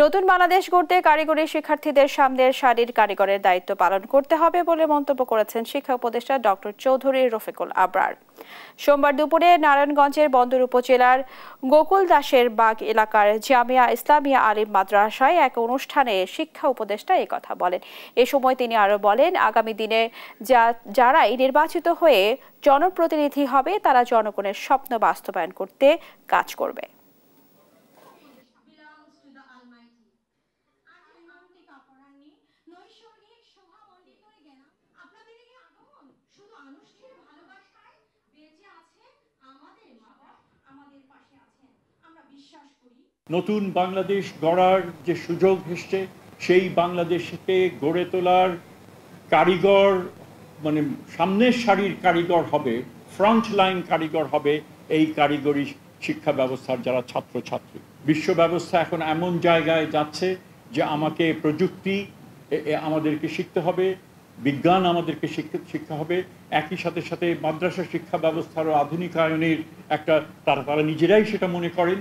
নতুন বাংলাদেশ গড়তে কারিগরি শিক্ষার্থীদের সামনের সারির কারিগরের দায়িত্ব পালন করতে হবে বলে মন্তব্য করেছেন শিক্ষা উপদেষ্টা ডক্টর চৌধুরী রফিকুল আবরার। সোমবার দুপুরে নারায়ণগঞ্জের বন্দর উপজেলার গোকুল দাসের বাগ এলাকার জামিয়া ইসলামিয়া আলিম মাদ্রাসায় এক অনুষ্ঠানে শিক্ষা উপদেষ্টা এই কথা বলেন। এ সময় তিনি আরো বলেন, আগামী দিনে যারাই নির্বাচিত হয়ে জনপ্রতিনিধি হবে তারা জনগণের স্বপ্ন বাস্তবায়ন করতে কাজ করবে। নতুন বাংলাদেশ গড়ার যে সুযোগ এসছে, সেই বাংলাদেশকে গড়ে তোলার কারিগর মানে সামনের সারির কারিগর হবে, ফ্রন্ট লাইন কারিগর হবে এই কারিগরি শিক্ষা ব্যবস্থার যারা ছাত্রছাত্রী। বিশ্ব ব্যবস্থা এখন এমন জায়গায় যাচ্ছে যে আমাকে প্রযুক্তি আমাদেরকে শিখতে হবে, বিজ্ঞান আমাদেরকে শিখতে হবে, একই সাথে মাদ্রাসা শিক্ষা ব্যবস্থারও আধুনিকায়নের একটা তারা নিজেরাই সেটা মনে করেন।